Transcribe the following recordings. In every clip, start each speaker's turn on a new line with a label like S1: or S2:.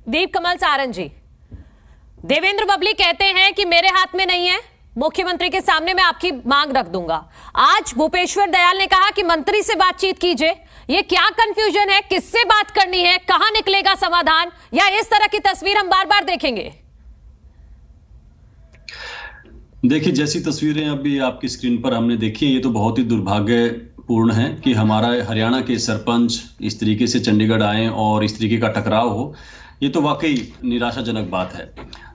S1: दीप कमल सारन जी, देवेंद्र बबली कहते हैं कि मेरे हाथ में नहीं है, मुख्यमंत्री के सामने मैं आपकी मांग रख दूंगा। आज भूपेश्वर दयाल ने कहा कि मंत्री से बातचीत कीजिए। ये क्या कंफ्यूजन है, किससे बात करनी है, कहां निकलेगा समाधान, या इस तरह की तस्वीर हम बार बार देखेंगे?
S2: देखिए, जैसी तस्वीरें अभी आपकी स्क्रीन पर हमने देखी, ये तो बहुत ही दुर्भाग्यपूर्ण है कि हमारा हरियाणा के सरपंच इस तरीके से चंडीगढ़ आए और इस तरीके का टकराव हो। ये तो वाकई निराशाजनक बात है।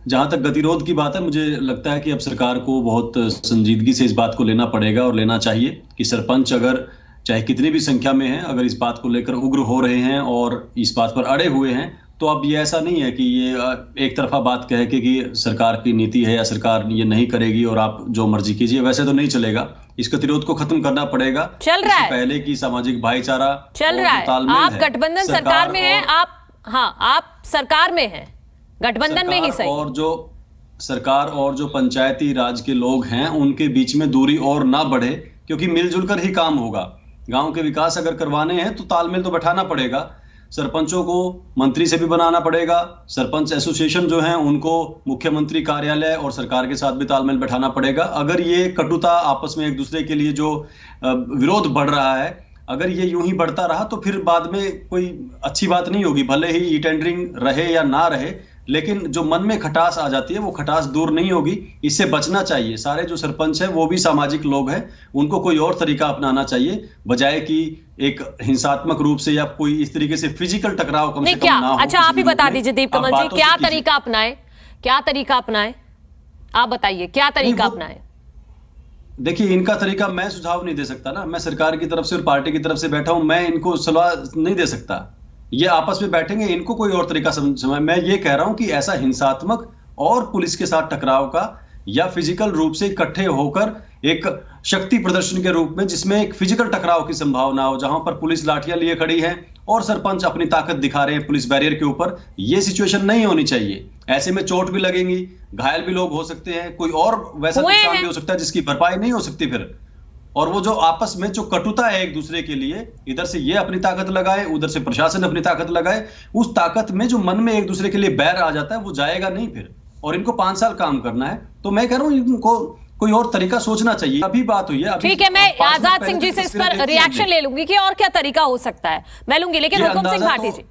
S2: जहां तक गतिरोध की बात है, मुझे लगता है कि अब सरकार को बहुत संजीदगी से इस बात को लेना पड़ेगा और लेना चाहिए कि सरपंच अगर चाहे कितनी भी संख्या में हैं, अगर इस बात को लेकर उग्र हो रहे हैं और इस बात पर अड़े हुए हैं, तो अब ये ऐसा नहीं है कि ये एक तरफा बात कहे कि सरकार की नीति है या सरकार ये नहीं करेगी और आप जो मर्जी कीजिए, वैसे तो नहीं चलेगा। इस गतिरोध को खत्म करना पड़ेगा।
S1: चल रहा है
S2: पहले की सामाजिक भाईचारा
S1: चल रहा है। आप गठबंधन सरकार में हैं, आप सरकार में हैं, गठबंधन में ही सही।
S2: और जो सरकार और जो पंचायती राज के लोग हैं, उनके बीच में दूरी और ना बढ़े, क्योंकि मिलजुल कर ही काम होगा। गांव के विकास अगर करवाने हैं तो तालमेल तो बैठाना पड़ेगा। सरपंचों को मंत्री से भी बनाना पड़ेगा। सरपंच एसोसिएशन जो हैं उनको मुख्यमंत्री कार्यालय और सरकार के साथ भी तालमेल बैठाना पड़ेगा। अगर ये कटुता आपस में एक दूसरे के लिए जो विरोध बढ़ रहा है, अगर ये यूं ही बढ़ता रहा तो फिर बाद में कोई अच्छी बात नहीं होगी। भले ही ई टेंडरिंग रहे या ना रहे, लेकिन जो मन में खटास आ जाती है वो खटास दूर नहीं होगी। इससे बचना चाहिए। सारे जो सरपंच हैं वो भी सामाजिक लोग हैं, उनको कोई और तरीका अपनाना चाहिए, बजाय कि एक हिंसात्मक रूप से या कोई इस तरीके से फिजिकल टकराव कम से कम ना हो।
S1: अच्छा, आप ही बता दीजिए दीप कमल जी, क्या तरीका अपनाएं, क्या तरीका अपनाएं? आप बताइए क्या तरीका अपनाएं?
S2: देखिए, इनका तरीका मैं सुझाव नहीं दे सकता ना। मैं सरकार की तरफ से और पार्टी की तरफ से बैठा हूं, मैं इनको सलाह नहीं दे सकता। ये आपस में बैठेंगे, इनको कोई और तरीका समझ। मैं ये कह रहा हूं कि ऐसा हिंसात्मक और पुलिस के साथ टकराव का या फिजिकल रूप से इकट्ठे होकर एक शक्ति प्रदर्शन के रूप में, जिसमें एक फिजिकल टकराव की संभावना हो, जहां पर पुलिस लाठियां लिए खड़ी है और सरपंच अपनी ताकत दिखा रहे हैं पुलिस बैरियर के ऊपर, ये सिचुएशन नहीं होनी चाहिए। ऐसे में चोट भी लगेंगी, घायल भी लोग हो सकते हैं, कोई और वैसा नुकसान भी हो सकता है जिसकी भरपाई नहीं हो सकती फिर। और वो जो आपस में जो कटुता है एक दूसरे के लिए, इधर से ये अपनी ताकत लगाए, उधर से प्रशासन अपनी ताकत लगाए, उस ताकत में जो मन में एक दूसरे के लिए बैर आ जाता है वो जाएगा नहीं फिर। और इनको 5 साल काम करना है, तो मैं कह रहा हूं इनको कोई और तरीका सोचना चाहिए। अभी बात हुई है,
S1: ठीक है, मैं आजाद सिंह जी से इस पर रिएक्शन ले लूंगी कि और क्या तरीका हो सकता है, मैं लूंगी, लेकिन हुकुम सिंह भाटी जी,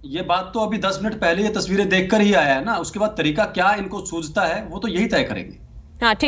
S2: ये बात तो अभी 10 मिनट पहले ये तस्वीरें देखकर ही आया है ना। उसके बाद तरीका क्या इनको सूझता है वो तो यही तय करेंगे।
S1: हाँ ठीक।